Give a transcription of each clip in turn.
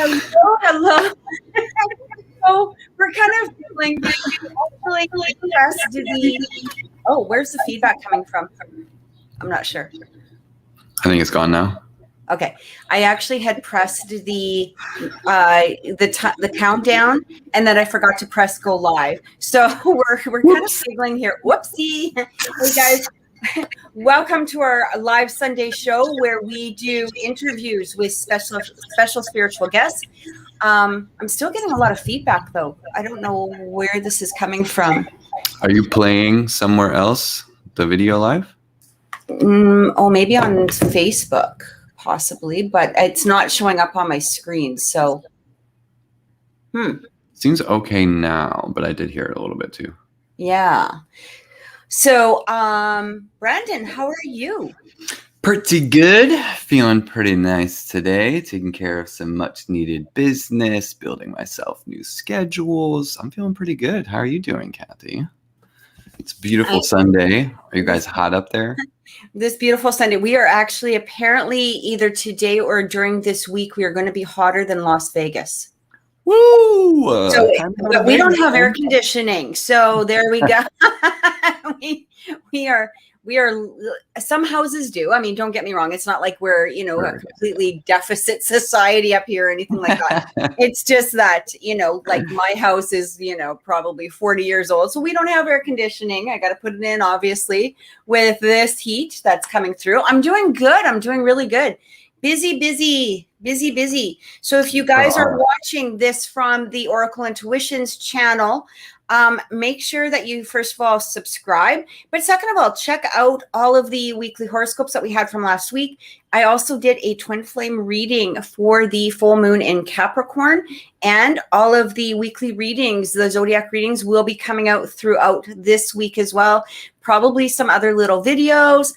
Hello. So we're kind of feeling pressed the. Oh, where's the feedback coming from? I'm not sure. I think it's gone now. Okay, I actually had pressed the countdown, and then I forgot to press go live. So we're kind of giggling here. Whoopsie! Hey guys, welcome to our live Sunday show where we do interviews with special spiritual guests. I'm still getting a lot of feedback though. I don't know where this is coming from. Are you playing somewhere else the video live? Maybe on Facebook. Possibly, but it's not showing up on my screen. So, Seems okay now, but I did hear it a little bit too. Yeah. So, Brandon, how are you? Pretty good. Feeling pretty nice today. Taking care of some much needed business, building myself new schedules. I'm feeling pretty good. How are you doing, Kathy? It's a beautiful Sunday. Are you guys hot up there? This beautiful Sunday. We are actually apparently either today or during this week, we are going to be hotter than Las Vegas. Woo! But we don't have air conditioning. So there we go. we are, some houses do. I mean, don't get me wrong. It's not like we're, a completely deficit society up here or anything like that. It's just that, like my house is, probably 40 years old. So we don't have air conditioning. I got to put it in, obviously, with this heat that's coming through. I'm doing good. I'm doing really good. Busy. So if you guys are watching this from the Oracle Intuitions channel, make sure that you, first of all, subscribe. But second of all, check out all of the weekly horoscopes that we had from last week. I also did a twin flame reading for the full moon in Capricorn, and all of the weekly readings, the zodiac readings, will be coming out throughout this week as well. Probably some other little videos.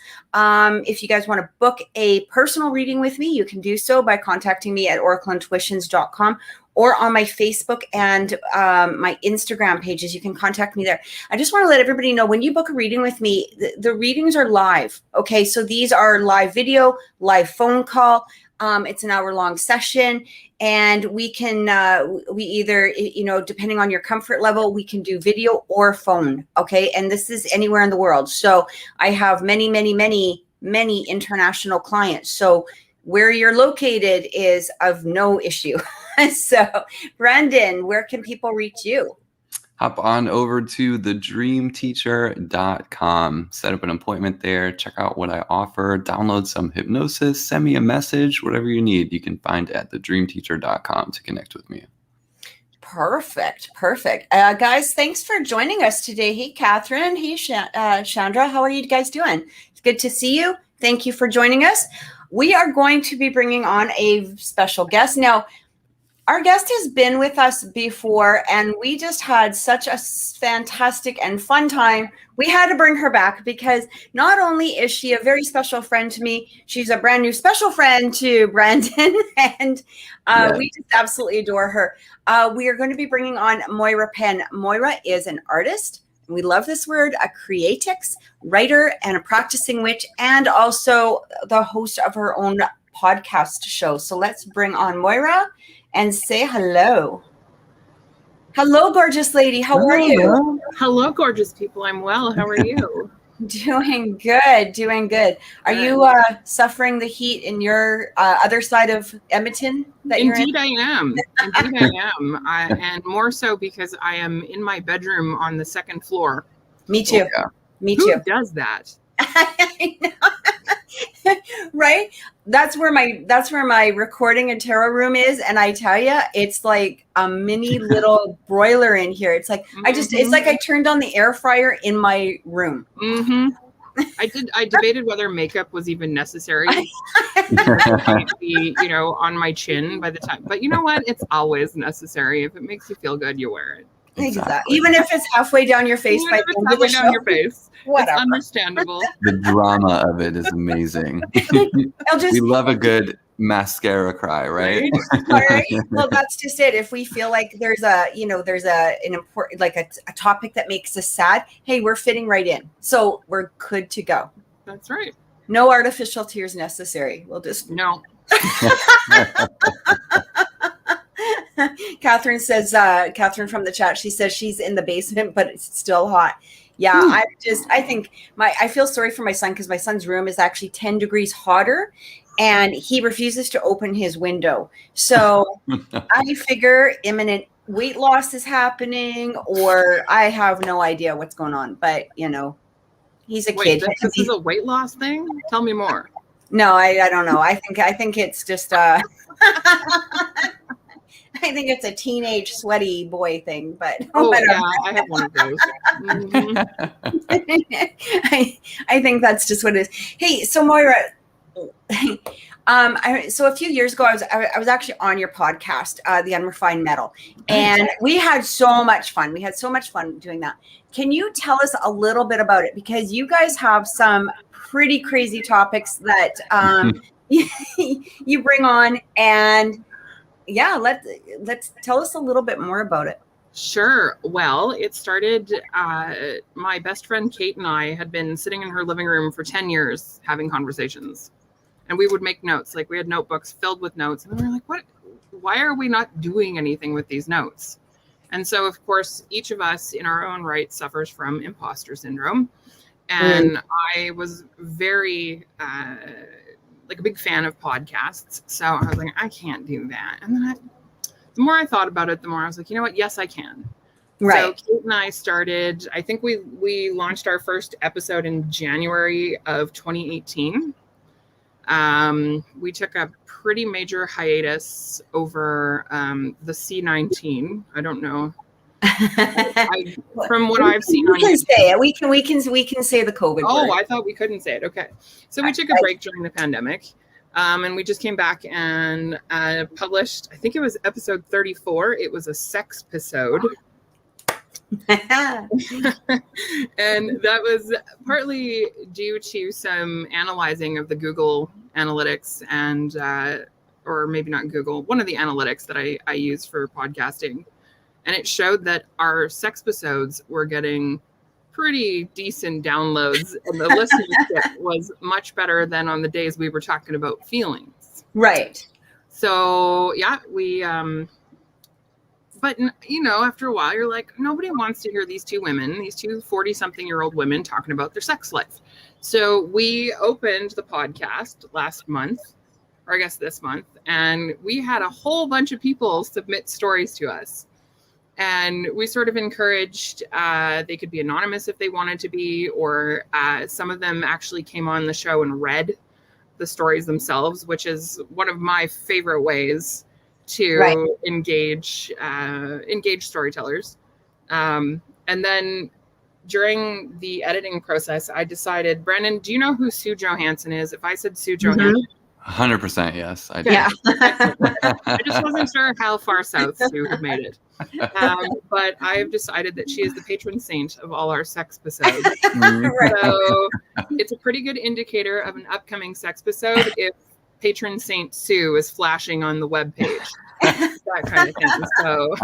If you guys want to book a personal reading with me, you can do so by contacting me at oracleintuitions.com or on my Facebook and my Instagram pages. You can contact me there. I just want to let everybody know, when you book a reading with me, the readings are live. Okay, so these are live video, live phone call. It's an hour-long session, and we can, we either, depending on your comfort level, we can do video or phone, okay? And this is anywhere in the world. So I have many international clients. So where you're located is of no issue. So, Brandon, where can people reach you? Hop on over to thedreamteacher.com. Set up an appointment there. Check out what I offer. Download some hypnosis. Send me a message. Whatever you need, you can find at thedreamteacher.com to connect with me. Perfect. Guys, thanks for joining us today. Hey, Cathryn. Hey, Chandra. How are you guys doing? It's good to see you. Thank you for joining us. We are going to be bringing on a special guest. Now, our guest has been with us before, and we just had such a fantastic and fun time. We had to bring her back because not only is she a very special friend to me, she's a brand new special friend to Brandon, and we just absolutely adore her. We are going to be bringing on Maura Penn. Maura is an artist. We love this word, a creatrix, writer, and a practicing witch, and also the host of her own podcast show. So let's bring on Maura and say hello. Hello, gorgeous lady. How are you? Hello, gorgeous people. I'm well. How are you? Doing good. Are you suffering the heat in your other side of Edmonton? Indeed, I am. And more so because I am in my bedroom on the second floor. Me too. Yeah. Me Who too. does that? I know. Right? That's where my recording and tarot room is, and I tell you, it's like a mini little broiler in here. It's like it's like I turned on the air fryer in my room. I debated whether makeup was even necessary. I'd be, on my chin by the time. But you know what? It's always necessary. If it makes you feel good, you wear it. Exactly. Even if it's halfway down your face. Even if it's halfway down your face. Whatever. It's understandable. The drama of it is amazing. We love a good mascara cry, right? Right. Well, that's just it. If we feel like there's an important, like a topic that makes us sad, hey, we're fitting right in. So we're good to go. That's right. No artificial tears necessary. We'll just no. Cathryn says, Cathryn from the chat, she says she's in the basement, but it's still hot. Yeah, I feel sorry for my son because my son's room is actually 10 degrees hotter and he refuses to open his window. So I figure imminent weight loss is happening, or I have no idea what's going on. But, he's a kid. This is a weight loss thing? Tell me more. No, I don't know. I think it's just I think it's a teenage sweaty boy thing, but I have one of those. Mm-hmm. I think that's just what it is. Hey, so Moira, so a few years ago, I was actually on your podcast, the Unrefined Mettle, and we had so much fun. We had so much fun doing that. Can you tell us a little bit about it? Because you guys have some pretty crazy topics that you bring on, and yeah, let's tell us a little bit more about it. Sure. Well, it started, my best friend Kate and I had been sitting in her living room for 10 years having conversations, and we would make notes. Like, we had notebooks filled with notes, and we were like, why are we not doing anything with these notes? And so, of course, each of us in our own right suffers from imposter syndrome. And I was very, like a big fan of podcasts. So I was like, I can't do that. And then the more I thought about it, the more I was like, you know what? Yes, I can. Right. So Kate and I started, I think we launched our first episode in January of 2018. We took a pretty major hiatus over the C-19. I don't know. From what I've seen, we can say it. We can say the COVID word. I thought we couldn't say it. Okay, so we took a break during the pandemic, and we just came back and published. I think it was episode 34. It was a sex episode, and that was partly due to some analyzing of the Google Analytics and, or maybe not Google, one of the analytics that I use for podcasting. And it showed that our sex episodes were getting pretty decent downloads, and the listenership was much better than on the days we were talking about feelings. Right. So yeah, we, but after a while, you're like, nobody wants to hear these two 40-something-year-old women talking about their sex life. So we opened the podcast last month, or I guess this month, and we had a whole bunch of people submit stories to us. And we sort of encouraged, they could be anonymous if they wanted to be, or some of them actually came on the show and read the stories themselves, which is one of my favorite ways to engage storytellers. And then during the editing process, I decided, Brandon, do you know who Sue Johansson is? If I said Sue Johansson. 100% yes, I do. Yeah. I just wasn't sure how far south Sue had made it. But I've decided that she is the patron saint of all our sex episodes. So it's a pretty good indicator of an upcoming sex episode if patron saint Sue is flashing on the webpage. That kind of thing. So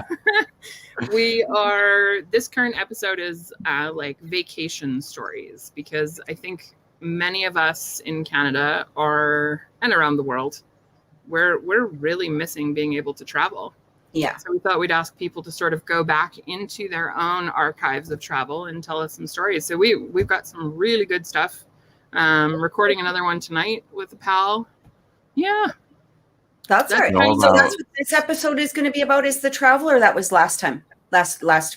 this current episode is like vacation stories, because I think many of us in Canada and around the world, we're really missing being able to travel. Yeah. So we thought we'd ask people to sort of go back into their own archives of travel and tell us some stories. So we've got some really good stuff. Recording another one tonight with a pal. Yeah. That's right. So that's what this episode is going to be about, is the travel, or that was last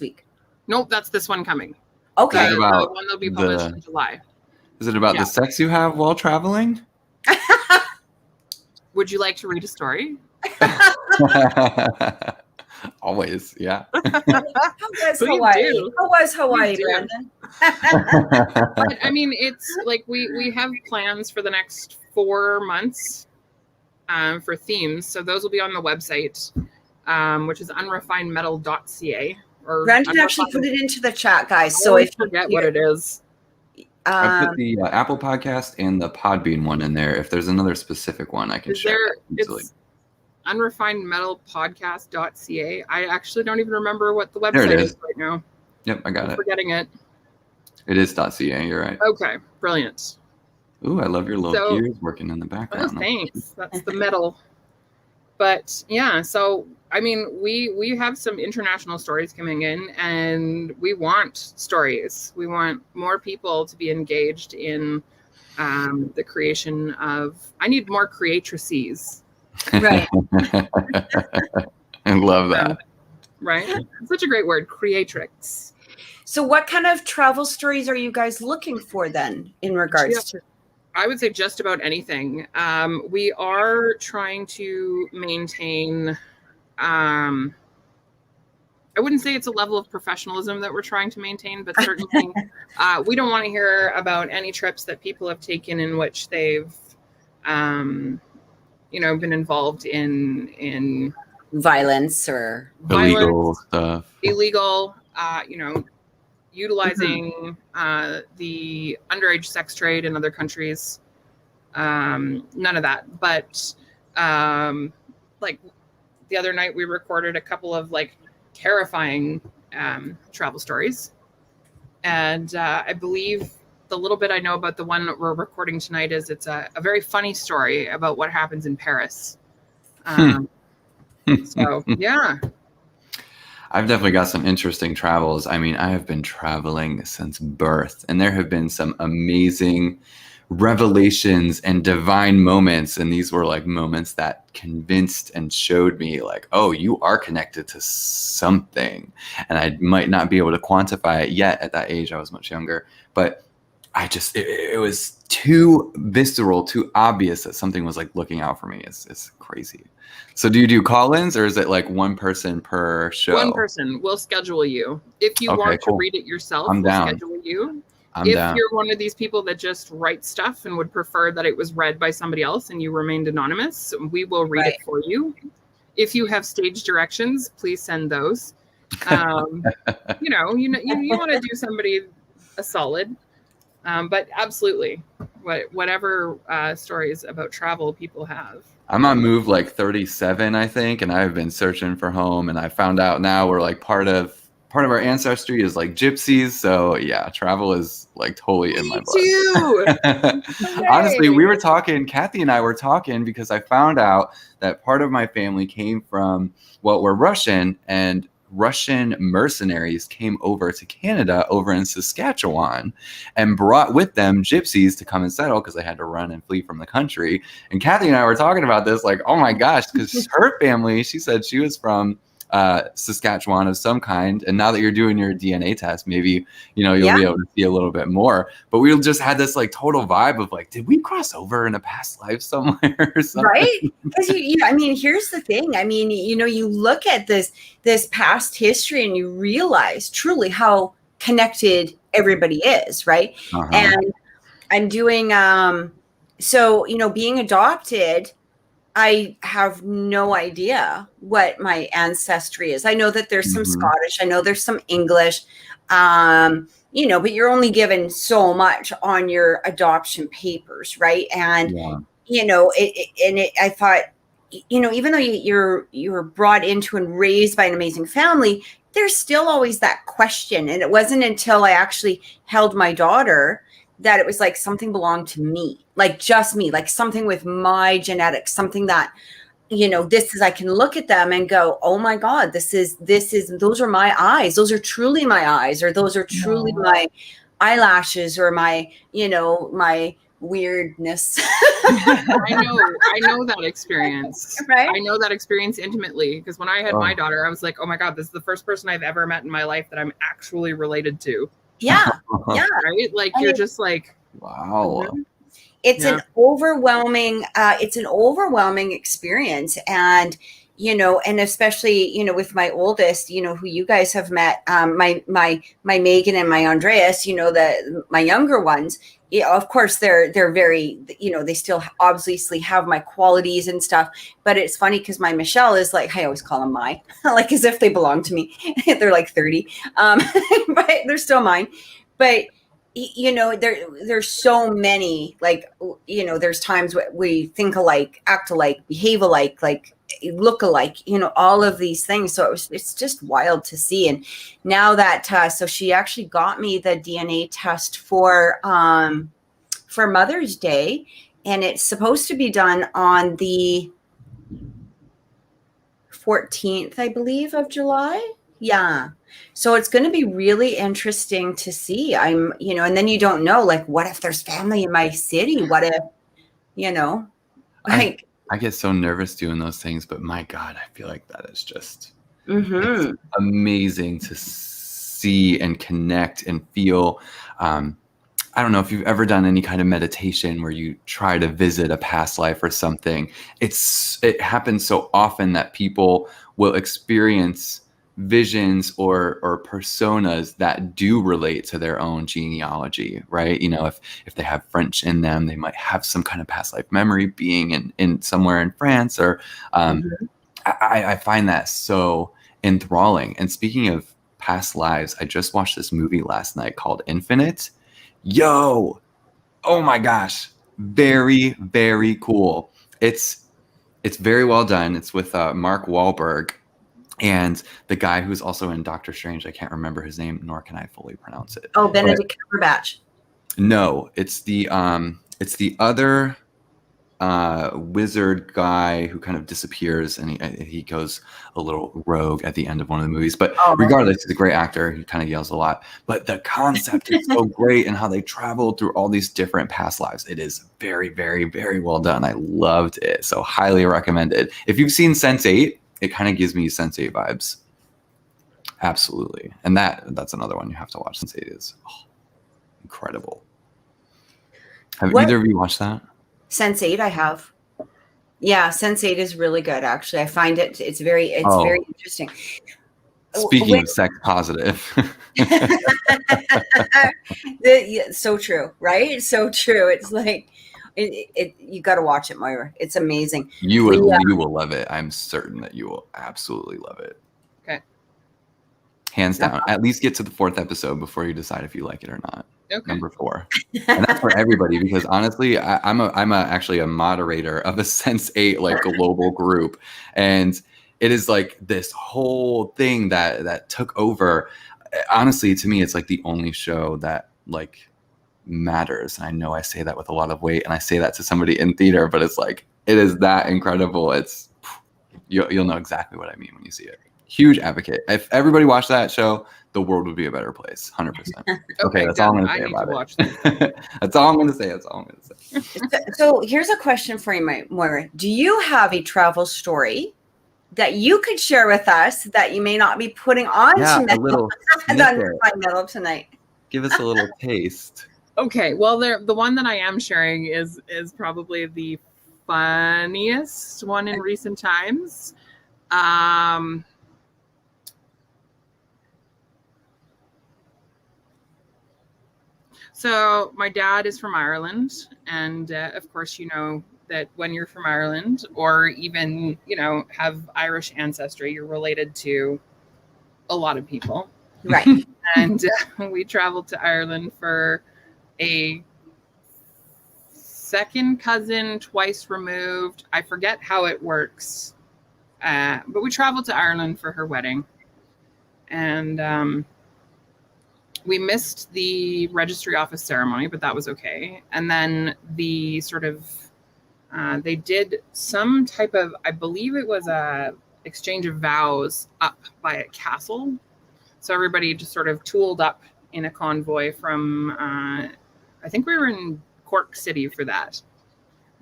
week? Nope, that's this one coming. Okay. The one that'll be published in July. Is it about the sex you have while traveling? Would you like to read a story? Always, yeah. How was Hawaii, Brandon? But, I mean, it's like we have plans for the next 4 months for themes. So those will be on the website, which is unrefinedmettle.ca. Brandon actually put it into the chat, guys. So if you forget what it is. I put the Apple Podcast and the Podbean one in there. If there's another specific one, I can share easily. It's unrefinedmetallpodcast.ca. I actually don't even remember what the website is right now. Yep, I got it. Forgetting it. It is .ca. You're right. Okay, brilliant. Ooh, I love your little gears working in the background. Oh, thanks. That's the metal. But yeah, so I mean, we have some international stories coming in, and we want stories. We want more people to be engaged in the creation of. I need more creatrices. Right. I love that. Right? It's such a great word, creatrix. So what kind of travel stories are you guys looking for then in regards to? I would say just about anything. We are trying to maintain, I wouldn't say it's a level of professionalism that we're trying to maintain, but certainly we don't want to hear about any trips that people have taken in which they've, been involved in Violence or Illegal stuff. Illegal, utilizing the underage sex trade in other countries. None of that. But like the other night, we recorded a couple of like terrifying travel stories. And I believe the little bit I know about the one that we're recording tonight is it's a very funny story about what happens in Paris. So, yeah. I've definitely got some interesting travels. I mean, I have been traveling since birth, and there have been some amazing revelations and divine moments. And these were like moments that convinced and showed me like, oh, you are connected to something. And I might not be able to quantify it yet at that age. I was much younger, but it was too visceral, too obvious that something was like looking out for me. It's crazy. So do you do call-ins, or is it like one person per show? One person. We'll schedule you. If you want to read it yourself, we'll schedule you. If you're one of these people that just write stuff and would prefer that it was read by somebody else and you remained anonymous, we will read it for you. If you have stage directions, please send those. You want to do somebody a solid. But absolutely, whatever stories about travel people have. I'm on move like 37, I think, and I've been searching for home, and I found out now we're like part of our ancestry is like gypsies. So yeah, travel is like totally in my blood. Honestly, Kathy and I were talking because I found out that part of my family came from we're Russian, and Russian mercenaries came over to Canada over in Saskatchewan and brought with them gypsies to come and settle because they had to run and flee from the country. And Kathy and I were talking about this like, oh my gosh, because her family, she said she was from Saskatchewan of some kind. And now that you're doing your DNA test, maybe, you'll be able to see a little bit more. But we just had this like total vibe of like, did we cross over in a past life somewhere or something? Right? Because here's the thing. I mean, you look at this past history and you realize truly how connected everybody is, right? Uh-huh. And I'm doing being adopted, I have no idea what my ancestry is. I know that there's some Scottish. I know there's some English, but you're only given so much on your adoption papers, right? And, I thought, even though you're brought into and raised by an amazing family, there's still always that question. And it wasn't until I actually held my daughter that it was like something belonged to me, like just me, like something with my genetics, something that, I can look at them and go, oh my God, those are my eyes. Those are truly my eyes, or those are truly my eyelashes, or my, my weirdness. I know that experience. Right? I know that experience intimately, because when I had my daughter, I was like, oh my God, this is the first person I've ever met in my life that I'm actually related to. Yeah. Yeah. Right? Like, you're just like, wow. It's an overwhelming experience. And, and especially, with my oldest, who you guys have met, my Megan and my Andreas, my younger ones, of course they're very, they still obviously have my qualities and stuff, but it's funny because my Michelle is like, I always call them like as if they belong to me. They're like 30, but they're still mine. But there's so many, like, there's times where we think alike, act alike, behave alike, like look alike, all of these things. So it's just wild to see. And now that, so she actually got me the DNA test for Mother's Day, and it's supposed to be done on the 14th, I believe, of July. Yeah. So it's going to be really interesting to see. And then you don't know, like, what if there's family in my city? What if, like, I get so nervous doing those things, but my God, I feel like that is just mm-hmm. it's amazing to see and connect and feel. I don't know if you've ever done any kind of meditation where you try to visit a past life or something. It happens so often that people will experience visions or personas that do relate to their own genealogy, right? If they have French in them, they might have some kind of past life memory being in somewhere in France, or Mm-hmm. I find that so enthralling. And speaking of past lives, I just watched this movie last night called Infinite. Oh my gosh, very, very cool. It's very well done. It's with Mark Wahlberg and the guy who's also in Doctor Strange. I can't remember his name, nor can I fully pronounce it. Oh, Benedict Cumberbatch. No, it's the other wizard guy who kind of disappears, and he goes a little rogue at the end of one of the movies. But regardless, he's a great actor. He kind of yells a lot. But the concept is so great, and how they travel through all these different past lives. It is very, very, very well done. I loved it. So highly recommended. If you've seen Sense8, it kind of gives me Sense8 vibes. Absolutely. And that's another one you have to watch. Sense8 is incredible. Have either of you watched that? Sense8, I have. Yeah, Sense8 is really good. Actually, I find it's very interesting. Speaking of sex positive, so true, right? So true. It's like you got to watch it, Moira. It's amazing. You will love it. I'm certain that you will absolutely love it. Okay. Hands down. At least get to the 4th episode before you decide if you like it or not. Okay. Number 4. And that's for everybody, because honestly, I'm actually a moderator of a Sense8 like global group, and it is like this whole thing that took over. Honestly, to me, it's like the only show that like matters. And I know I say that with a lot of weight, and I say that to somebody in theater, but it's like it is that incredible. You'll know exactly what I mean when you see it. Huge advocate. If everybody watched that show, the world would be a better place. 100%. Okay, that's all I'm going to say about it. That's all I'm going to say. So here's a question for you, Moira. Do you have a travel story that you could share with us that you may not be putting on a little Unrefined Mettle tonight? Give us a little taste. Okay, well, the one that I am sharing is probably the funniest one in recent times. So my dad is from Ireland, and of course, you know that when you're from Ireland, or even, have Irish ancestry, you're related to a lot of people. Right. And we traveled to Ireland for a second cousin, twice removed. I forget how it works. But we traveled to Ireland for her wedding. And we missed the registry office ceremony, but that was okay. And then the sort of, they did some type of, I believe it was a exchange of vows up by a castle. So everybody just sort of tooled up in a convoy from, I think we were in Cork City for that.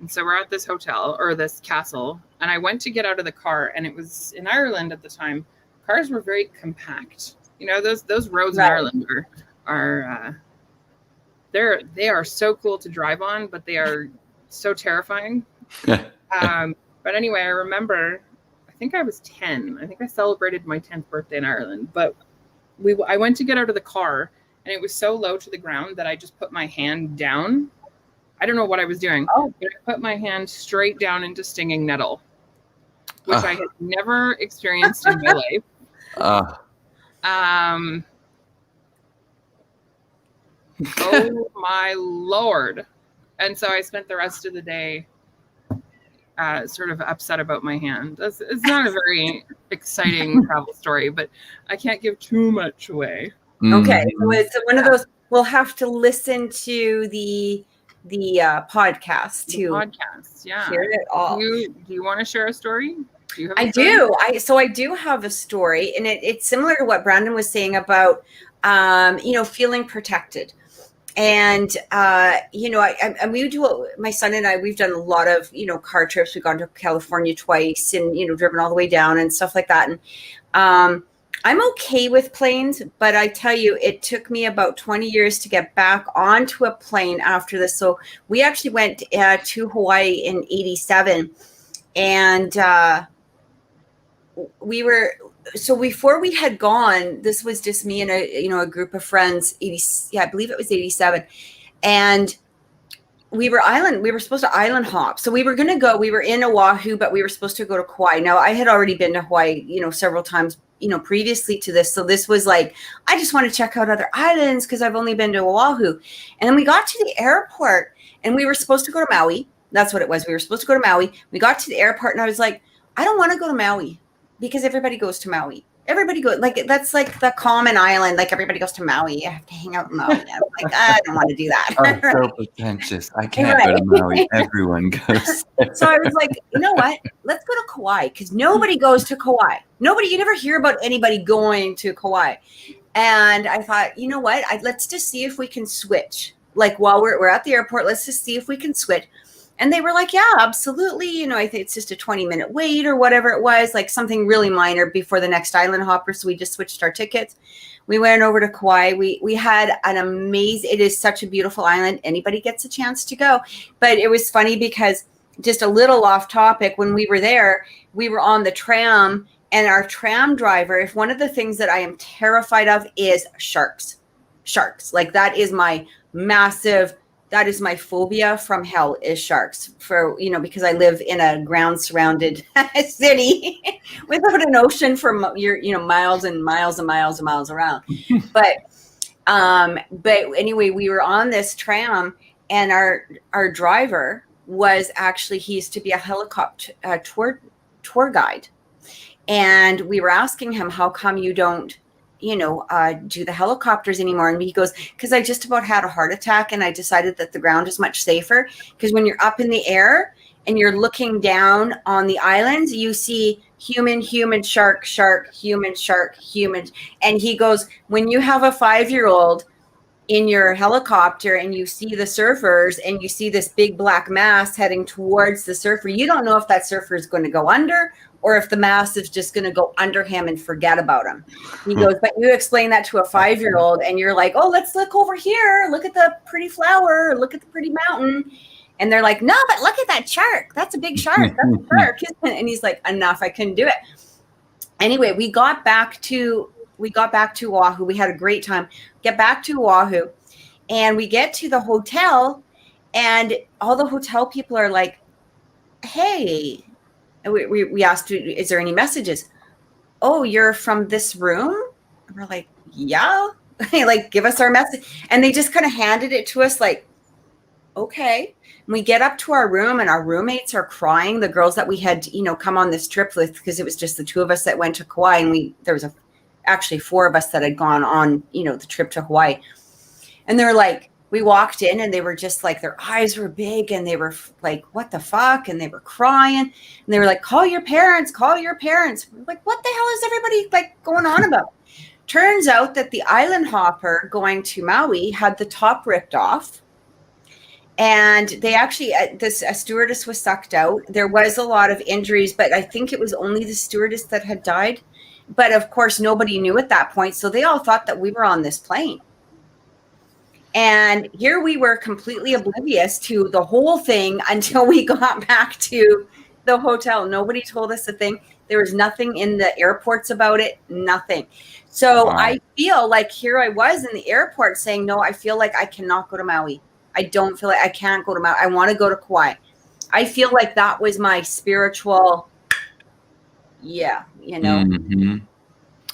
And so we're at this hotel or this castle, and I went to get out of the car, and it was in Ireland at the time. Cars were very compact. Those roads in Ireland are they are so cool to drive on, but they are so terrifying. But anyway, I remember, I think I was 10. I think I celebrated my 10th birthday in Ireland, but I went to get out of the car, and it was so low to the ground that I just put my hand down. I don't know what I was doing, but I put my hand straight down into stinging nettle, which I had never experienced in my life. Oh my Lord. And so I spent the rest of the day sort of upset about my hand. It's not a very exciting travel story, but I can't give too much away. Okay, so it's one of those, we'll have to listen to the podcast too. Podcast, yeah. Hear it all. Do you want to share a story? Do you have I do. I do have a story, and it's similar to what Brandon was saying about, feeling protected. And, my son and I, we've done a lot of, car trips. We've gone to California twice and, driven all the way down and stuff like that. And I'm okay with planes, but I tell you, it took me about 20 years to get back onto a plane after this. So we actually went to Hawaii in 87. And before we had gone, this was just me and a group of friends, I believe it was 87. And we were supposed to island hop. So we were going to go, we were in Oahu, but we were supposed to go to Kauai. Now I had already been to Hawaii, several times, previously to this. So this was like, I just want to check out other islands because I've only been to Oahu. And then we got to the airport and we were supposed to go to Maui. That's what it was. We were supposed to go to Maui. We got to the airport and I was like, I don't want to go to Maui because everybody goes to Maui. Everybody goes, like, that's like the common island. Like, everybody goes to Maui. I have to hang out in Maui. I'm like, I don't want to do that. Oh, so pretentious. I can't go to Maui. Everyone goes. So I was like, you know what? Let's go to Kauai because nobody goes to Kauai. You never hear about anybody going to Kauai. And I thought, you know what? Let's just see if we can switch. Like, while we're at the airport, let's just see if we can switch. And they were like, yeah, absolutely. I think it's just a 20-minute wait or whatever it was, like something really minor before the next island hopper. So we just switched our tickets. We went over to Kauai. We had an amazing, it is such a beautiful island. Anybody gets a chance to go. But it was funny because just a little off topic, when we were there, we were on the tram and our tram driver, if one of the things that I am terrified of is sharks. Like that is my phobia from hell is sharks because I live in a ground surrounded city without an ocean for miles and miles and miles and miles around. But anyway, we were on this tram and our driver was actually, he used to be a helicopter tour guide. And we were asking him, how come you don't do the helicopters anymore? And he goes, because I just about had a heart attack and I decided that the ground is much safer. Because when you're up in the air and you're looking down on the islands, you see human, shark, human, shark, human. And he goes, when you have a 5-year-old in your helicopter and you see the surfers and you see this big black mass heading towards the surfer, you don't know if that surfer is going to go under or if the mass is just going to go under him and forget about him. He goes, but you explain that to a 5-year-old and you're like, oh, let's look over here. Look at the pretty flower. Look at the pretty mountain. And they're like, no, but look at that shark. That's a big shark. That's a shark. And he's like, enough. I couldn't do it. Anyway, we got back to Oahu. We had a great time. Get back to Oahu and we get to the hotel and all the hotel people are like, hey, and we asked, is there any messages? Oh, you're from this room? And we're like, yeah. Like, give us our message. And they just kind of handed it to us like, okay. And we get up to our room and our roommates are crying. The girls that we had, come on this trip with, because it was just the two of us that went to Kauai. And there was actually 4 of us that had gone on, the trip to Hawaii. And they're like, we walked in and they were just like, their eyes were big and they were like, what the fuck? And they were crying and they were like, call your parents. We're like, what the hell is everybody like going on about? Turns out that the island hopper going to Maui had the top ripped off. And they actually, a stewardess was sucked out. There was a lot of injuries, but I think it was only the stewardess that had died. But of course, nobody knew at that point. So they all thought that we were on this plane. And here we were completely oblivious to the whole thing until we got back to the hotel. Nobody told us a thing. There was nothing in the airports about it, nothing. So wow. I feel like here I was in the airport saying, no, I feel like I cannot go to Maui. I don't feel like I can't go to Maui. I want to go to Kauai. I feel like that was my spiritual, Mm-hmm.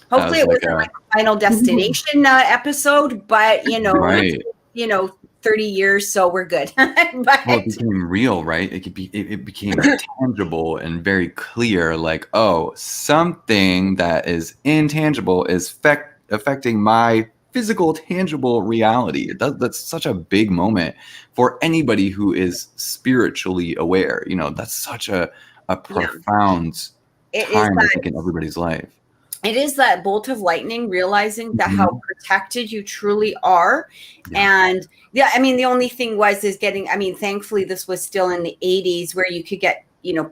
Hopefully it wasn't like a Final Destination episode, but right. 30 years, so we're good. But it became real, right? It became tangible and very clear. Like, oh, something that is intangible is affecting my physical, tangible reality. That's such a big moment for anybody who is spiritually aware. That's such a profound time, I think, in everybody's life. It is that bolt of lightning, realizing that how protected you truly are. And I mean, the only thing is getting, I mean, thankfully this was still in the 80s where you could get,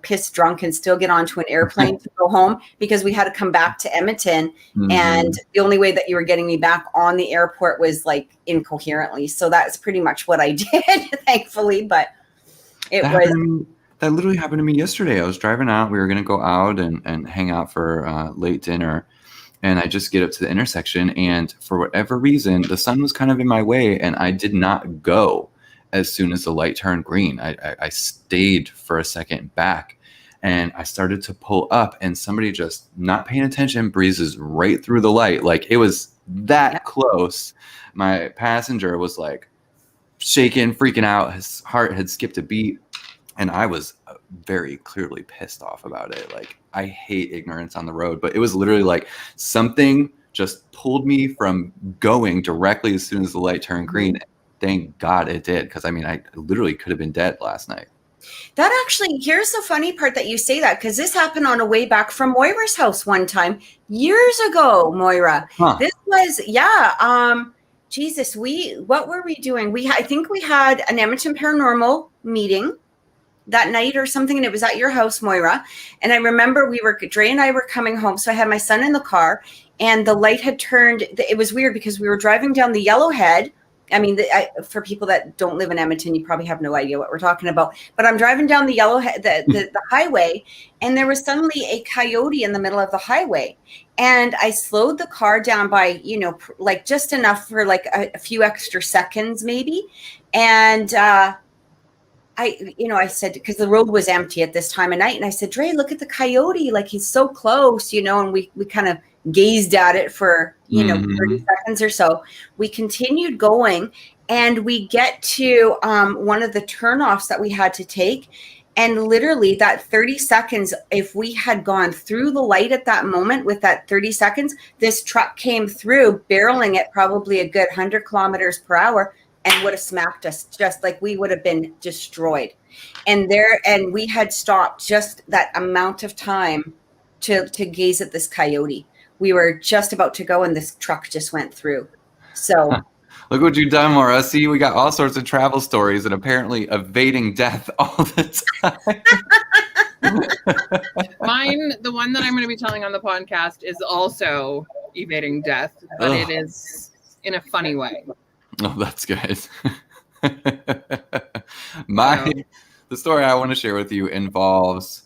pissed drunk and still get onto an airplane to go home, because we had to come back to Edmonton. And the only way that you were getting me back on the airport was like incoherently. So that's pretty much what I did, thankfully. But that literally happened to me yesterday. I was driving out. We were going to go out and hang out for late dinner. And I just get up to the intersection. And for whatever reason, the sun was kind of in my way. And I did not go as soon as the light turned green. I stayed for a second back. And I started to pull up. And somebody just not paying attention breezes right through the light. Like, it was that close. My passenger was like shaking, freaking out. His heart had skipped a beat. And I was very clearly pissed off about it. Like, I hate ignorance on the road, but it was literally like something just pulled me from going directly as soon as the light turned green. Thank God it did. Because I mean, I literally could have been dead last night. That actually, here's the funny part that you say that, because this happened on a way back from Moira's house one time years ago, Moira. This was, Jesus, what were we doing? I think we had an Edmonton paranormal meeting that night or something, and it was at your house, Moira. And I remember Dre and I were coming home. So I had my son in the car, and the light had turned. It was weird because we were driving down the Yellowhead. I mean, for people that don't live in Edmonton, you probably have no idea what we're talking about. But I'm driving down the Yellowhead, the highway, and there was suddenly a coyote in the middle of the highway. And I slowed the car down by, like just enough for like a few extra seconds maybe. And I said, because the road was empty at this time of night, and I said, Dre, look at the coyote, like he's so close, and we kind of gazed at it for 30 seconds or so. We continued going, and we get to one of the turnoffs that we had to take, and literally that 30 seconds, if we had gone through the light at that moment with that 30 seconds, this truck came through barreling at probably a good 100 kilometers per hour and would have smacked us, just like we would have been destroyed. And we had stopped just that amount of time to gaze at this coyote. We were just about to go, and this truck just went through. So look what you've done, Maura. See, we got all sorts of travel stories and apparently evading death all the time. Mine, the one that I'm going to be telling on the podcast, is also evading death, but it is in a funny way. Oh, that's good. The story I want to share with you involves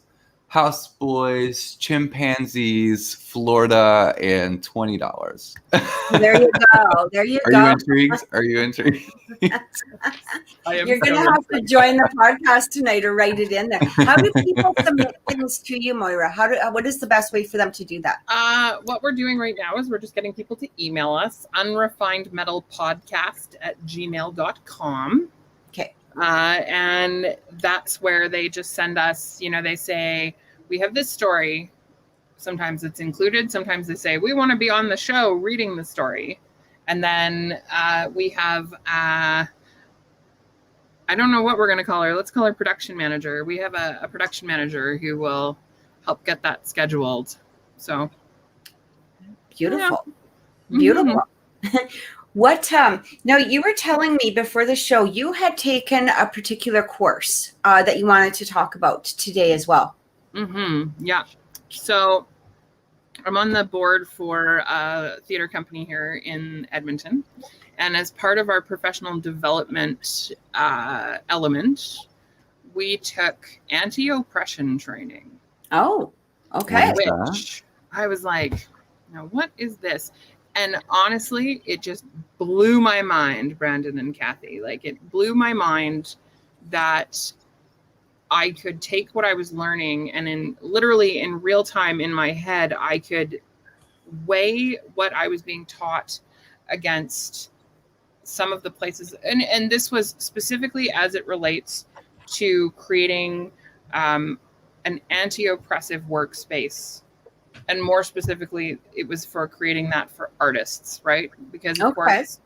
houseboys, chimpanzees, Florida, and $20. There you go. There you go. Are you intrigued? Are you intrigued? You're going to have to join the podcast tonight or write it in there. How do people submit things to you, Moira? What is the best way for them to do that? What we're doing right now is we're just getting people to email us, unrefinedmetallpodcast@gmail.com. Okay. And that's where they just send us, they say, we have this story. Sometimes it's included. Sometimes they say, we want to be on the show reading the story. And then we have, I don't know what we're going to call her. Let's call her production manager. We have a production manager who will help get that scheduled. So. Beautiful. Yeah. Beautiful. What, now you were telling me before the show, you had taken a particular course that you wanted to talk about today as well. Yeah. So I'm on the board for a theater company here in Edmonton. And as part of our professional development element, we took anti-oppression training. Oh, okay. Which I was like, now what is this? And honestly, it just blew my mind, Brandon and Kathy. Like, it blew my mind that I could take what I was learning and literally in real time in my head, I could weigh what I was being taught against some of the places. And this was specifically as it relates to creating an anti-oppressive workspace. And more specifically, it was for creating that for artists, right? Because of course,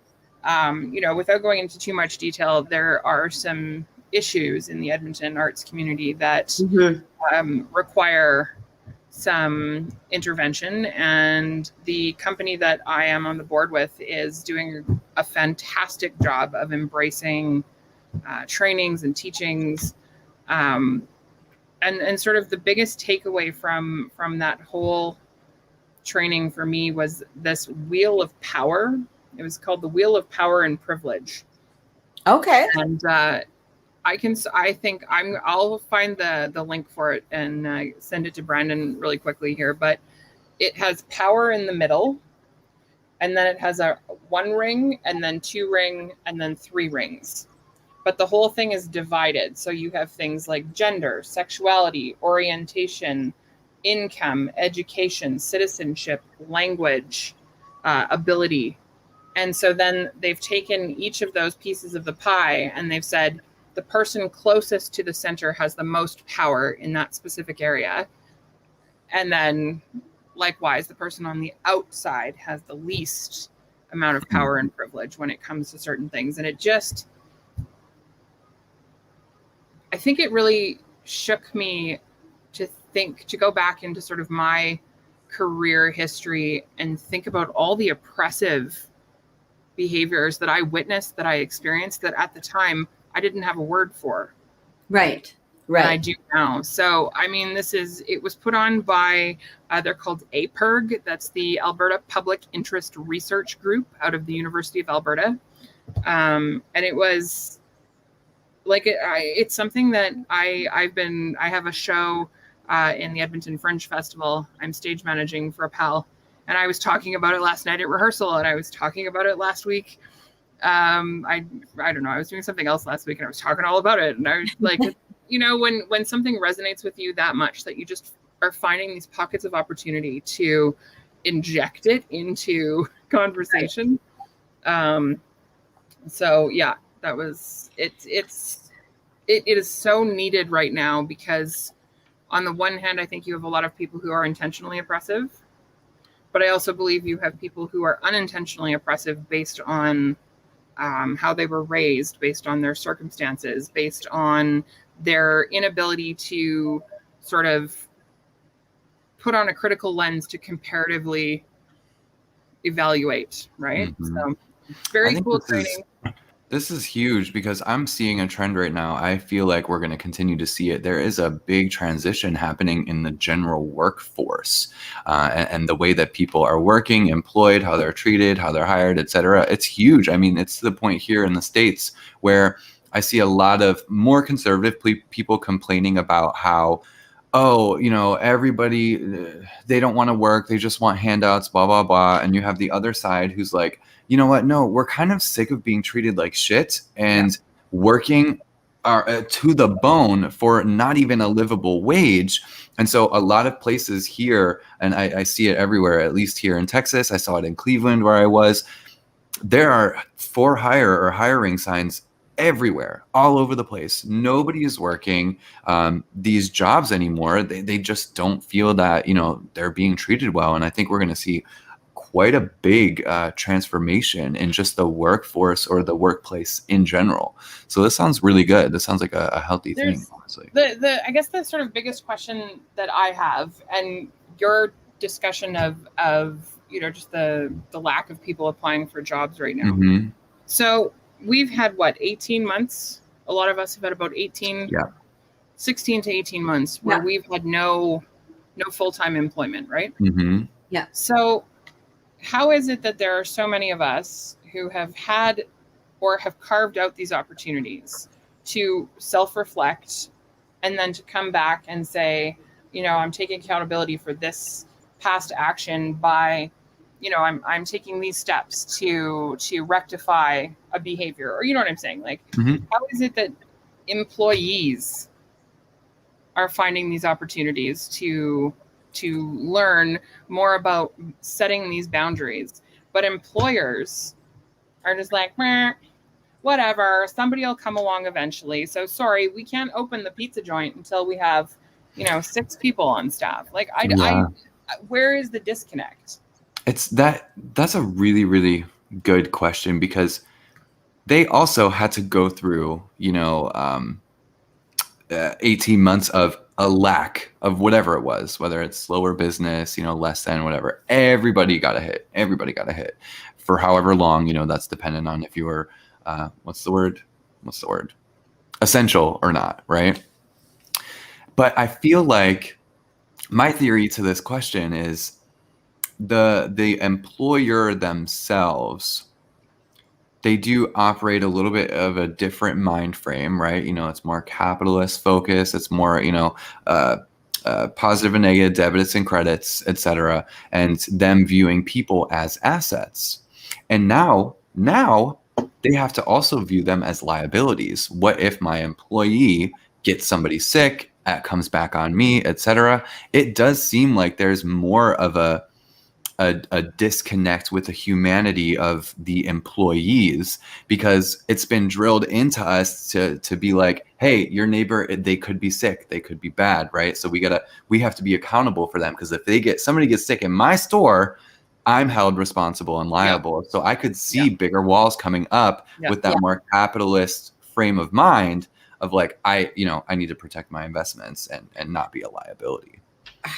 without going into too much detail, there are some issues in the Edmonton arts community that require some intervention, and the company that I am on the board with is doing a fantastic job of embracing trainings and teachings. And sort of the biggest takeaway from that whole training for me was this wheel of power. It was called the Wheel of Power and Privilege. Okay. And I'll find the link for it and send it to Brandon really quickly here. But it has power in the middle, and then it has a 1 ring, and then 2 ring, and then 3 rings. But the whole thing is divided. So you have things like gender, sexuality, orientation, income, education, citizenship, language, ability. And so then they've taken each of those pieces of the pie and they've said the person closest to the center has the most power in that specific area. And then likewise, the person on the outside has the least amount of power and privilege when it comes to certain things. And I think it really shook me to go back into sort of my career history and think about all the oppressive behaviors that I witnessed, that I experienced, that at the time I didn't have a word for. Right. And I do now. So, I mean, it was put on by, they're called APIRG. That's the Alberta Public Interest Research Group out of the University of Alberta. And it was like, it's something that I have a show in the Edmonton Fringe Festival. I'm stage managing for a pal. And I was talking about it last night at rehearsal, and I was talking about it last week. I don't know. I was doing something else last week, and I was talking all about it. And I was like, when something resonates with you that much that you just are finding these pockets of opportunity to inject it into conversation. So yeah, that was it. It is so needed right now because on the one hand, I think you have a lot of people who are intentionally oppressive. But I also believe you have people who are unintentionally oppressive based on how they were raised, based on their circumstances, based on their inability to sort of put on a critical lens to comparatively evaluate, right? Mm-hmm. So very cool training. This is huge because I'm seeing a trend right now. I feel like we're going to continue to see it. There is a big transition happening in the general workforce and the way that people are working, employed, how they're treated, how they're hired, et cetera. It's huge. I mean, it's to the point here in the States where I see a lot of more conservative people complaining about how, everybody, they don't want to work. They just want handouts, blah, blah, blah. And you have the other side who's like, you know what? No, we're kind of sick of being treated like shit and working to the bone for not even a livable wage. And so a lot of places here, and I see it everywhere, at least here in Texas, I saw it in Cleveland where I was, there are for hire or hiring signs everywhere, all over the place. Nobody is working these jobs anymore. They just don't feel that, they're being treated well. And I think we're going to see quite a big transformation in just the workforce or the workplace in general. So this sounds really good. This sounds like a healthy thing, honestly. I guess the sort of biggest question that I have, and your discussion of just the lack of people applying for jobs right now. Mm-hmm. So we've had 18 months. A lot of us have had about 16 to 18 months where we've had no full-time employment, right? Mm-hmm. Yeah. So how is it that there are so many of us who have had or have carved out these opportunities to self-reflect and then to come back and say, I'm taking accountability for this past action by, I'm taking these steps to rectify a behavior, or you know what I'm saying? Like, How is it that employees are finding these opportunities to learn more about setting these boundaries, but employers are just like, whatever, somebody will come along eventually. So sorry, we can't open the pizza joint until we have, 6 people on staff. Like, where is the disconnect? That's a really, really good question because they also had to go through, 18 months of a lack of whatever it was, whether it's slower business, less than whatever, everybody got a hit for however long, that's dependent on if you were, what's the word? Essential or not. Right. But I feel like my theory to this question is the employer themselves, they do operate a little bit of a different mind frame, right? It's more capitalist focused. It's more, positive and negative, debits and credits, etc. And them viewing people as assets. And now they have to also view them as liabilities. What if my employee gets somebody sick, that comes back on me, etc.? It does seem like there's more of a disconnect with the humanity of the employees, because it's been drilled into us to be like, hey, your neighbor, they could be sick, they could be bad, right? So we have to be accountable for them, because if somebody gets sick in my store, I'm held responsible and liable. Yeah. So I could see bigger walls coming up with that more capitalist frame of mind of like, I need to protect my investments and not be a liability.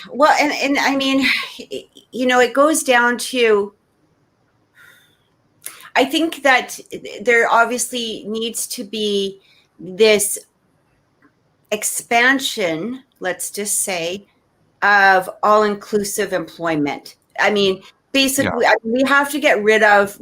Well, and I mean, it goes down to, I think that there obviously needs to be this expansion, let's just say, of all-inclusive employment. I mean, basically, we have to get rid of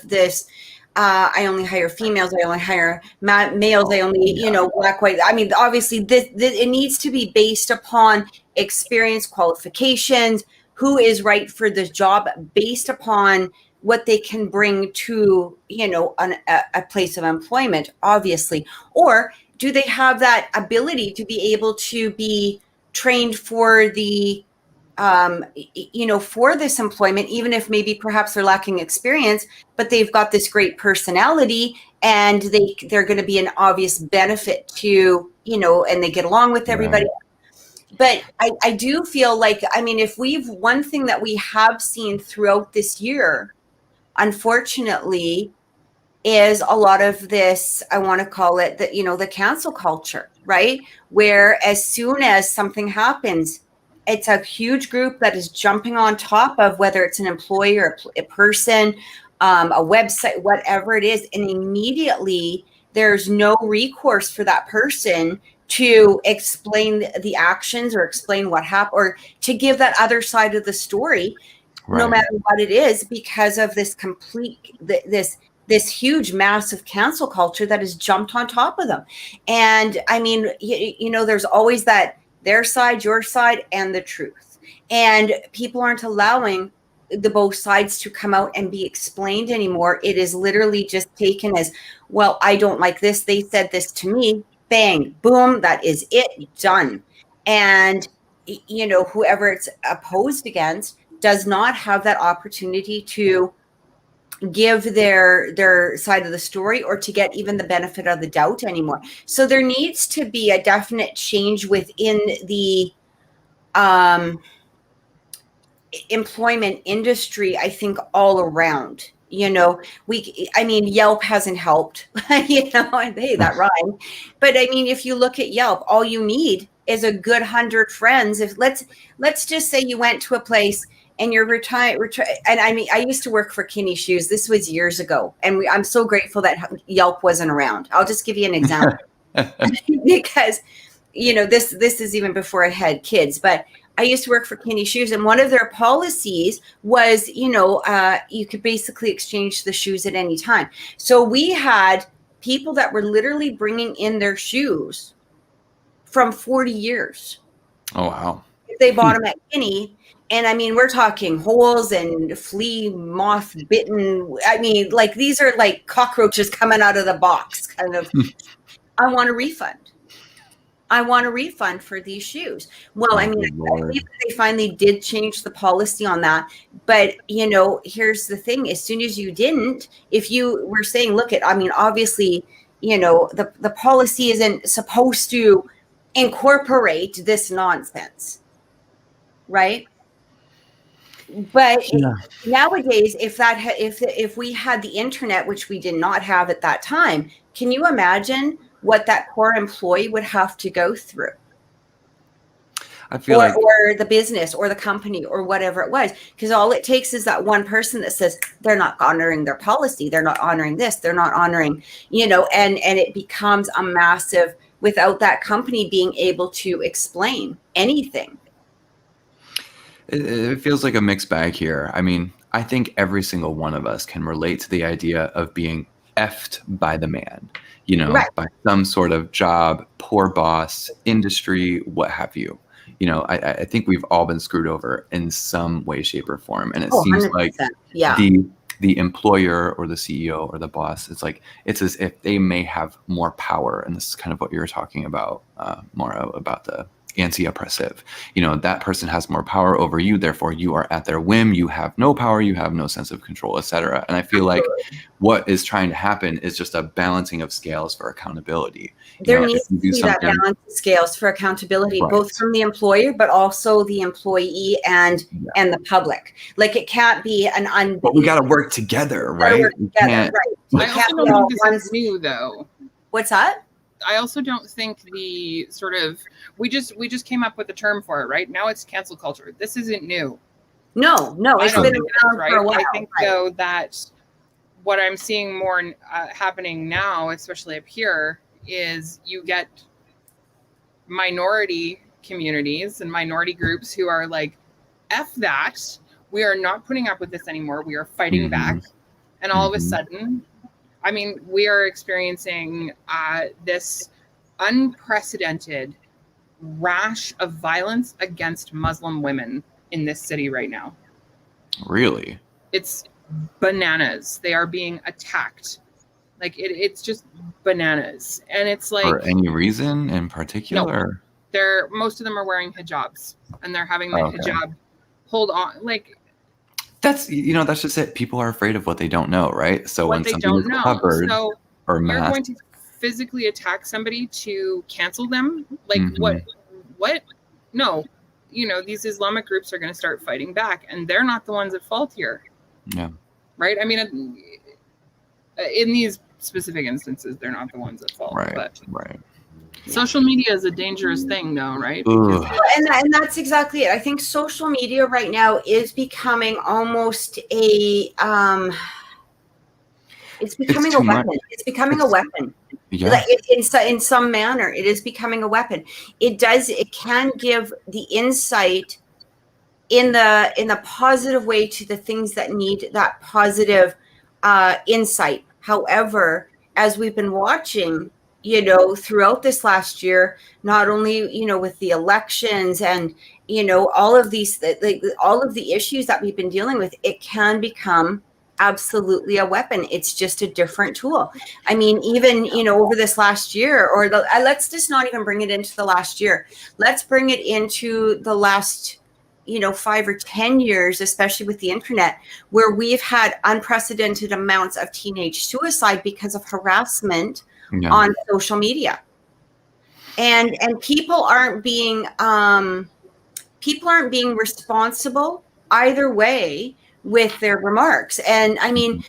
this. I only hire females. I only hire males. I only, black, white. I mean, obviously, this it needs to be based upon experience, qualifications, who is right for the job, based upon what they can bring to, a place of employment, obviously. Or do they have that ability to be able to be trained for the for this employment, even if maybe perhaps they're lacking experience, but they've got this great personality and they're going to be an obvious benefit to, and they get along with everybody. Right. But I do feel like, I mean, one thing that we have seen throughout this year, unfortunately, is a lot of this, I want to call it the cancel culture, right? Where as soon as something happens, it's a huge group that is jumping on top of, whether it's an employee or a person, a website, whatever it is. And immediately there's no recourse for that person to explain the actions or explain what happened, or to give that other side of the story, no matter what it is, because of this this huge, massive cancel culture that has jumped on top of them. And I mean, there's always that, their side, your side, and the truth. And people aren't allowing the both sides to come out and be explained anymore. It is literally just taken as, well, I don't like this. They said this to me. Bang, boom, that is it, done. And, whoever it's opposed against does not have that opportunity to give their side of the story, or to get even the benefit of the doubt anymore. So there needs to be a definite change within the employment industry, I think, all around. Yelp hasn't helped, and hey, that rhyme. But I mean, if you look at Yelp, all you need is a good 100 friends. If let's just say you went to a place and you're retired, and I mean, I used to work for Kinney Shoes. This was years ago, and I'm so grateful that Yelp wasn't around. I'll just give you an example, because this is even before I had kids. But I used to work for Kinney Shoes, and one of their policies was, you could basically exchange the shoes at any time. So we had people that were literally bringing in their shoes from 40 years. Oh wow! They bought them at Kinney. And I mean, we're talking holes and flea, moth bitten. I mean, like, these are like cockroaches coming out of the box, kind of. I want a refund. I want a refund for these shoes. Well, I mean, I believe they finally did change the policy on that. But, here's the thing. As soon as you didn't, if you were saying, obviously, the policy isn't supposed to incorporate this nonsense, right? But nowadays, if we had the internet, which we did not have at that time, can you imagine what that poor employee would have to go through? I feel like, or the business or the company or whatever it was, because all it takes is that one person that says they're not honoring their policy, they're not honoring this, they're not honoring, and it becomes a massive, without that company being able to explain anything. it feels like a mixed bag here. I mean, I think every single one of us can relate to the idea of being effed by the man, Right. by some sort of job, poor boss, industry, what have you. I think we've all been screwed over in some way, shape, or form. And it seems 100%. like Yeah. the employer or the CEO or the boss, it's as if they may have more power. And this is kind of what you were talking about, Maura, about the anti-oppressive. That person has more power over you, therefore you are at their whim, you have no power, you have no sense of control, etc. And I feel like what is trying to happen is just a balancing of scales for accountability. There needs to be that balance of scales for accountability, Right. both from the employer, but also the employee and the public. Like, it can't be but we got to work together, right? Right. I also don't think this is new, though. What's that? I also don't think the sort of we just came up with a term for it, right? Now it's cancel culture. This isn't new. No, it's been around for a while. I think though that what I'm seeing more happening now, especially up here, is you get minority communities and minority groups who are like, F that. We are not putting up with this anymore. We are fighting back. And all of a sudden, I mean, we are experiencing this unprecedented rash of violence against Muslim women in this city right now. Really? It's bananas. They are being attacked. Like, it's just bananas. And it's like... For any reason in particular? No, most of them are wearing hijabs, and they're having the hijab hold on. Like... That's just it. People are afraid of what they don't know, right? So when something is covered or masked, you're going to physically attack somebody to cancel them. Like, what? No, these Islamic groups are going to start fighting back, and they're not the ones at fault here. Yeah. Right. I mean, in these specific instances, they're not the ones at fault. Right. But right. Social media is a dangerous thing, though, right? And that's exactly it. I think social media right now is becoming almost a it's becoming a weapon. It's becoming a weapon. Yeah. Like, in some manner, it is becoming a weapon. It can give the insight in the positive way to the things that need that positive insight. However, as we've been watching, throughout this last year, not only, with the elections and, all of these, all of the issues that we've been dealing with, it can become absolutely a weapon. It's just a different tool. I mean, even, over this last year, or let's just not even bring it into the last year. Let's bring it into the last 5 or 10 years, especially with the internet, where we've had unprecedented amounts of teenage suicide because of harassment on social media. And people aren't being responsible either way with their remarks. And I mean,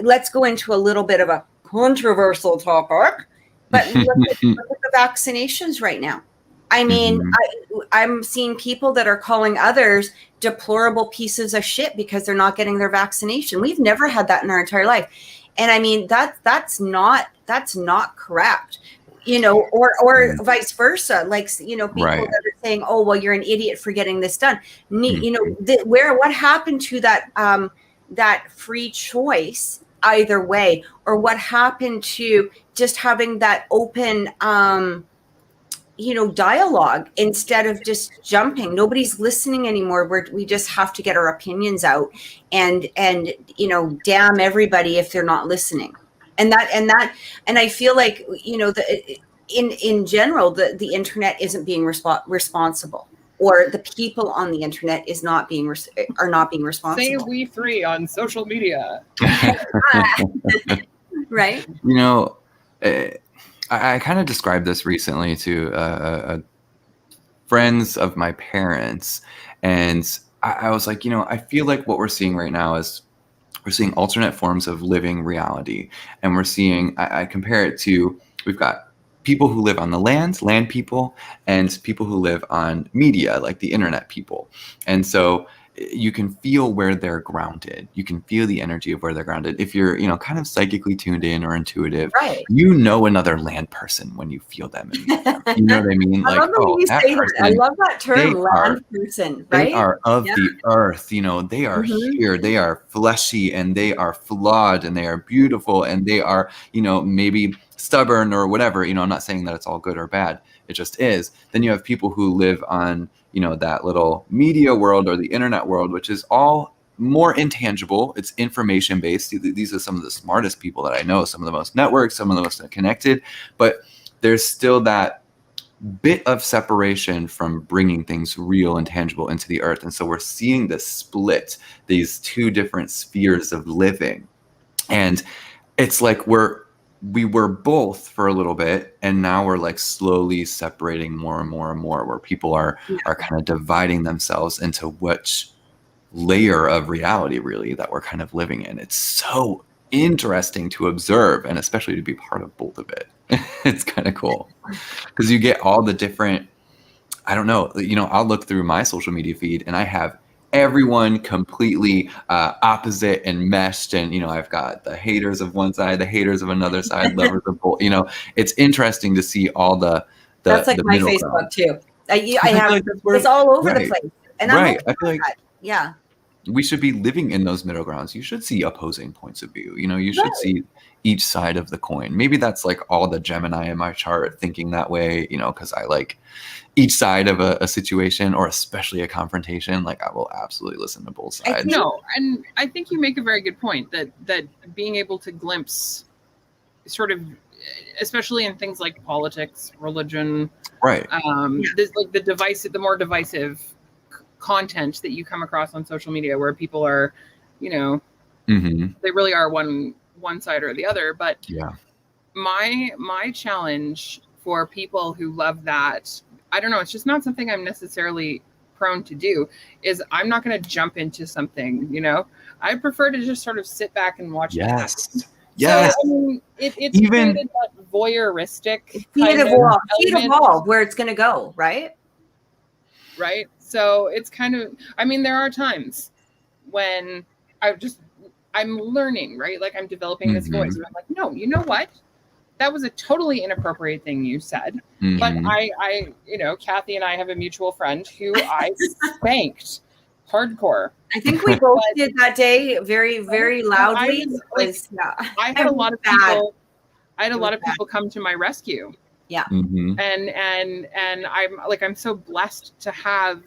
let's go into a little bit of a controversial topic, but look at the vaccinations right now. I mean, I'm seeing people that are calling others deplorable pieces of shit because they're not getting their vaccination. We've never had that in our entire life. And I mean, that's not correct, or vice versa. Like, people that are saying, oh, well, you're an idiot for getting this done. What happened to that free choice either way? Or what happened to just having that open, dialogue instead of just jumping? Nobody's listening anymore. We just have to get our opinions out and damn everybody if they're not listening. And I feel like, in general, the internet isn't being responsible, or the people on the internet are not being responsible. Say we three on social media. Right. I kind of described this recently to friends of my parents, and I was like, I feel like what we're seeing right now is we're seeing alternate forms of living reality, and we're seeing, I compare it to, we've got people who live on the land people, and people who live on media, like the internet people. And so you can feel where they're grounded. You can feel the energy of where they're grounded. If you're, kind of psychically tuned in or intuitive, Right. Another land person when you feel them. And meet them. You know what I mean? I love when you say that. I love that term, land person, right? They are of the earth. They are here. They are fleshy, and they are flawed, and they are beautiful, and they are, maybe stubborn or whatever. I'm not saying that it's all good or bad. It just is. Then you have people who live on, that little media world or the internet world, which is all more intangible. It's information based. These are some of the smartest people that I know, some of the most networked, some of the most connected, but there's still that bit of separation from bringing things real and tangible into the earth. And so we're seeing this split, these two different spheres of living. And it's like we were both for a little bit, and now we're like slowly separating more and more and more, where people are kind of dividing themselves into which layer of reality really that we're kind of living in. It's so interesting to observe, and especially to be part of both of it. It's kind of cool because you get all the different, I don't know, I'll look through my social media feed and I have everyone completely opposite and meshed, and I've got the haters of one side, the haters of another side, lovers of both. It's interesting to see all the that's like my Facebook ground. Too. I have like it's all over the place, and I'm okay, I feel like that. We should be living in those middle grounds. You should see opposing points of view. You should see each side of the coin. Maybe that's like all the Gemini in my chart thinking that way, because I like each side of a situation, or especially a confrontation. Like I will absolutely listen to both sides. No, and I think you make a very good point that being able to glimpse sort of, especially in things like politics, religion, right? The more divisive content that you come across on social media, where people are, they really are one side or the other. But my challenge for people who love that, I don't know, it's just not something I'm necessarily prone to do, is I'm not going to jump into something, I prefer to just sort of sit back and watch it happen. Yes. So, I mean, it's even created that voyeuristic see it evolve where it's going to go, right? Right. So it's kind of, there are times when I'm learning, right? Like I'm developing this voice, and I'm like, no, you know what? That was a totally inappropriate thing you said. But I Kathy and I have a mutual friend who I spanked hardcore. I think we both did that day very, very loudly. I had a lot of people. I had a lot of people come to my rescue. Yeah. And I'm so blessed to have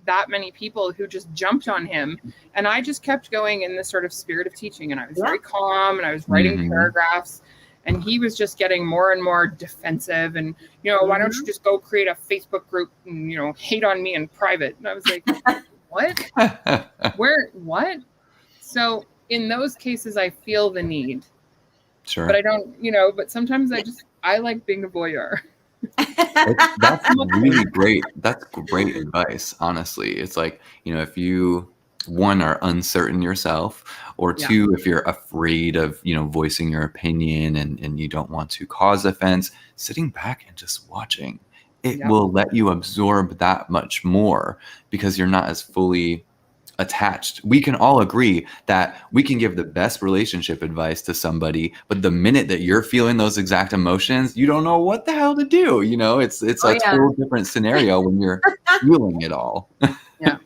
that many people who just jumped on him, and I just kept going in this sort of spirit of teaching, and I was very calm, and I was writing paragraphs, and he was just getting more and more defensive, and why don't you just go create a Facebook group and hate on me in private? And I was like, what? What? So in those cases I feel the need, but I don't, but sometimes I like being a voyeur. That's really great. That's great advice, honestly. It's like, if you, one, are uncertain yourself, or two, if you're afraid of, voicing your opinion and you don't want to cause offense, sitting back and just watching, it will let you absorb that much more because you're not as fully attached. We can all agree that we can give the best relationship advice to somebody, but the minute that you're feeling those exact emotions, you don't know what the hell to do. It's a total different scenario when you're feeling it all. Yeah.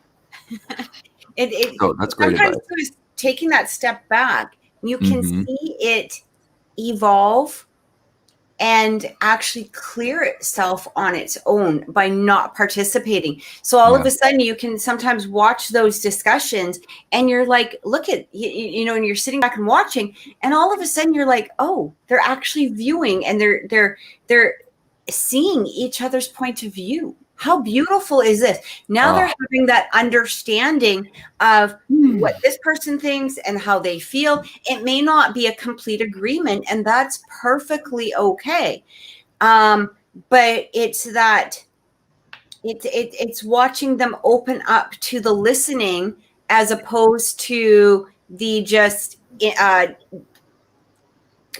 So that's great advice. Just taking that step back, you can see it evolve and actually clear itself on its own by not participating. So all of a sudden you can sometimes watch those discussions and you're like, look at, and you're sitting back and watching, and all of a sudden you're like, oh, they're actually viewing and they're seeing each other's point of view. How beautiful is this? Now they're having that understanding of what this person thinks and how they feel. It may not be a complete agreement, and that's perfectly okay. But it's that it's watching them open up to the listening as opposed to the just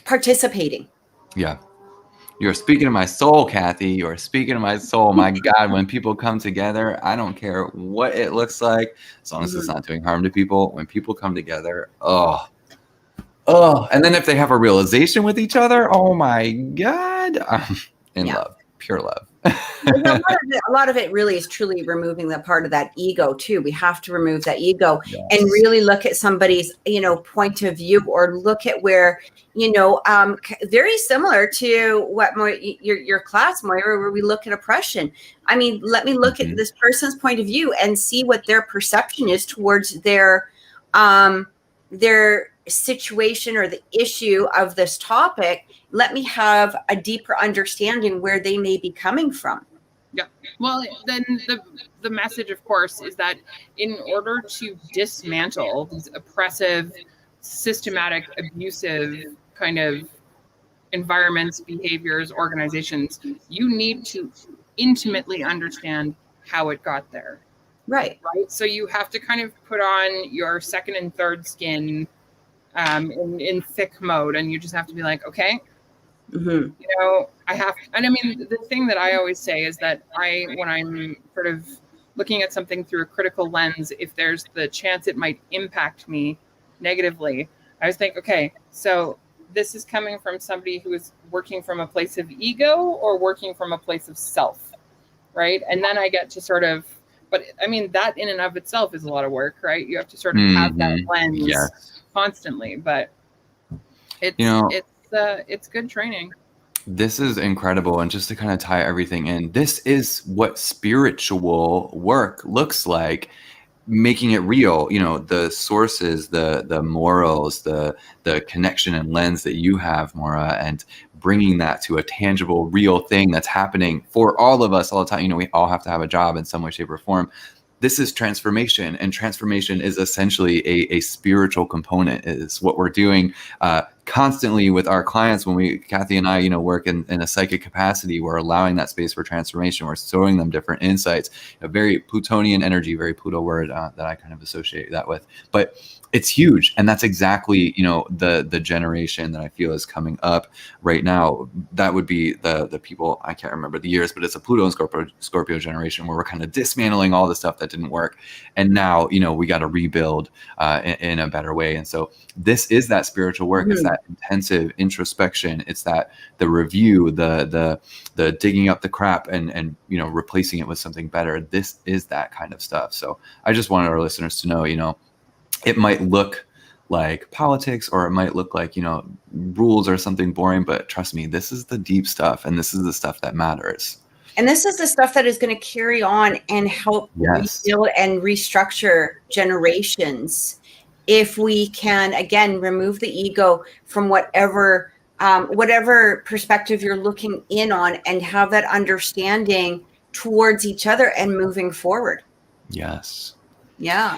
participating. Yeah. You're speaking to my soul, Kathy. You're speaking to my soul. My God, when people come together, I don't care what it looks like, as long as it's not doing harm to people. When people come together, and then if they have a realization with each other, oh my God, I'm in love, pure love. a lot of it really is truly removing that part of that ego too. We have to remove that ego and really look at somebody's, point of view, or look at where, very similar to what your class, Moira, where we look at oppression. I mean, let me look at this person's point of view and see what their perception is towards their situation or the issue of this topic. Let me have a deeper understanding where they may be coming from. Yeah. Well, then the message, of course, is that in order to dismantle these oppressive, systematic, abusive kind of environments, behaviors, organizations, you need to intimately understand how it got there. Right. So you have to kind of put on your second and third skin in thick mode, and you just have to be like, okay, I have, and I mean, the thing that I always say is that when I'm sort of looking at something through a critical lens, if there's the chance it might impact me negatively, I always think, okay, so this is coming from somebody who is working from a place of ego or working from a place of self, right? And then I get to sort of, but I mean, that in and of itself is a lot of work, right? You have to sort of have that lens constantly, but it's good training. This is incredible. And just to kind of tie everything in, this is what spiritual work looks like, making it real, the sources, the morals, the connection and lens that you have, Maura, and bringing that to a tangible, real thing that's happening for all of us all the time. We all have to have a job in some way, shape, or form. This is transformation, and transformation is essentially a spiritual component. Is what we're doing constantly with our clients when Kathy and I, work in a psychic capacity. We're allowing that space for transformation. We're showing them different insights. A very Plutonian energy, very Pluto word that I kind of associate that with. But it's huge, and that's exactly the generation that I feel is coming up right now. That would be the people, I can't remember the years, but it's a Pluto and Scorpio generation where we're kind of dismantling all the stuff that didn't work, and now we got to rebuild in a better way. And so this is that spiritual work. It's that intensive introspection. It's that the review, the digging up the crap and replacing it with something better. This is that kind of stuff. So I just wanted our listeners to know, it might look like politics, or it might look like, rules or something boring, but trust me, this is the deep stuff, and this is the stuff that matters. And this is the stuff that is going to carry on and help rebuild and restructure generations. If we can, again, remove the ego from whatever perspective you're looking in on, and have that understanding towards each other and moving forward. Yes. Yeah.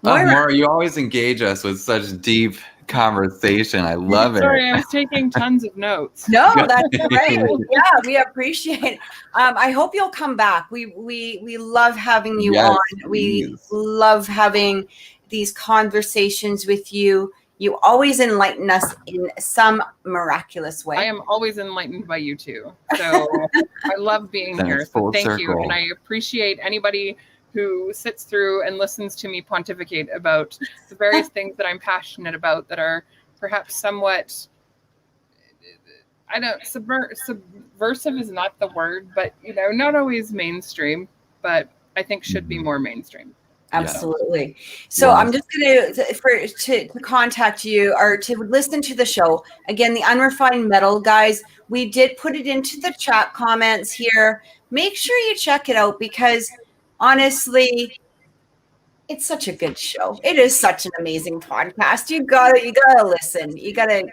Maura, you always engage us with such deep conversation. I love it. Sorry, I was taking tons of notes. No, that's great. Yeah, we appreciate it. I hope you'll come back. We love having you on. We love having these conversations with you. You always enlighten us in some miraculous way. I am always enlightened by you too. So I love being here. So thank you. And I appreciate anybody who sits through and listens to me pontificate about the various things that I'm passionate about that are perhaps somewhat, subversive is not the word, but, not always mainstream, but I think should be more mainstream. Absolutely. So I'm just going to contact you or to listen to the show. Again, the Unrefined Mettle guys, we did put it into the chat comments here. Make sure you check it out, because honestly, it's such a good show. It is such an amazing podcast. You gotta listen. You gotta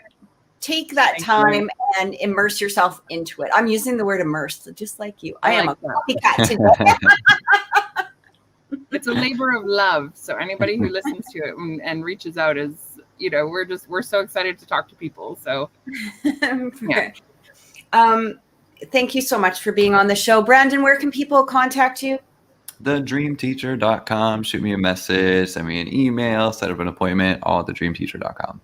take that time and immerse yourself into it. I'm using the word immerse, just like you. I am a copycat today. It's a labor of love. So anybody who listens to it and reaches out is, we're so excited to talk to people. So yeah. Thank you so much for being on the show. Brandon, where can people contact you? thedreamteacher.com. Shoot me a message, send me an email, set up an appointment, all at thedreamteacher.com.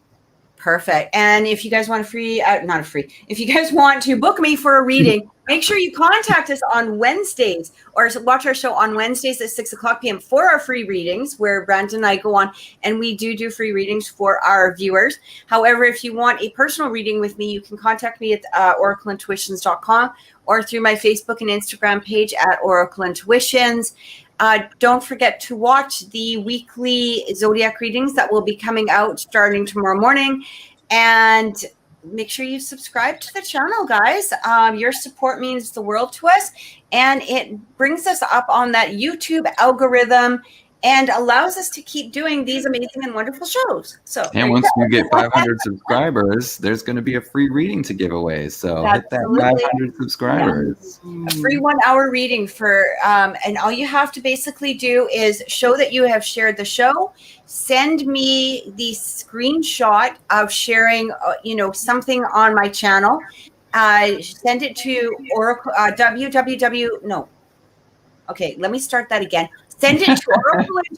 Perfect. And if you guys want if you guys want to book me for a reading, make sure you contact us on Wednesdays or watch our show on Wednesdays at 6:00 p.m. for our free readings, where Brandon and I go on and we do free readings for our viewers. However, if you want a personal reading with me, you can contact me at oracleintuitions.com or through my Facebook and Instagram page at Oracle Intuitions. Don't forget to watch the weekly zodiac readings that will be coming out starting tomorrow morning. And make sure you subscribe to the channel, guys. Your support means the world to us. And it brings us up on that YouTube algorithm and allows us to keep doing these amazing and wonderful shows. So, and once we get 500 subscribers, there's going to be a free reading to give away. So hit that 500 subscribers. A free 1 hour reading for, and all you have to basically do is show that you have shared the show. Send me the screenshot of sharing, something on my channel. Send it to Oracle, Okay, let me start that again. Send it to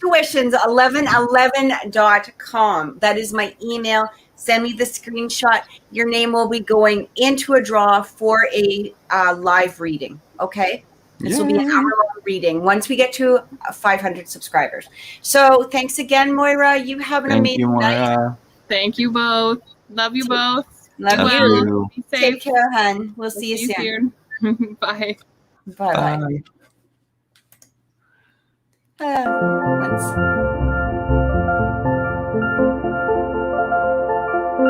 oracleintuitions1111.com. That is my email. Send me the screenshot. Your name will be going into a draw for a live reading. Okay? This will be an hour-long reading once we get to 500 subscribers. So thanks again, Moira. You have an amazing night. Thank you both. Love you both. Love you. Be safe. Take care, hun. We'll see you soon. Bye. Bye. Once.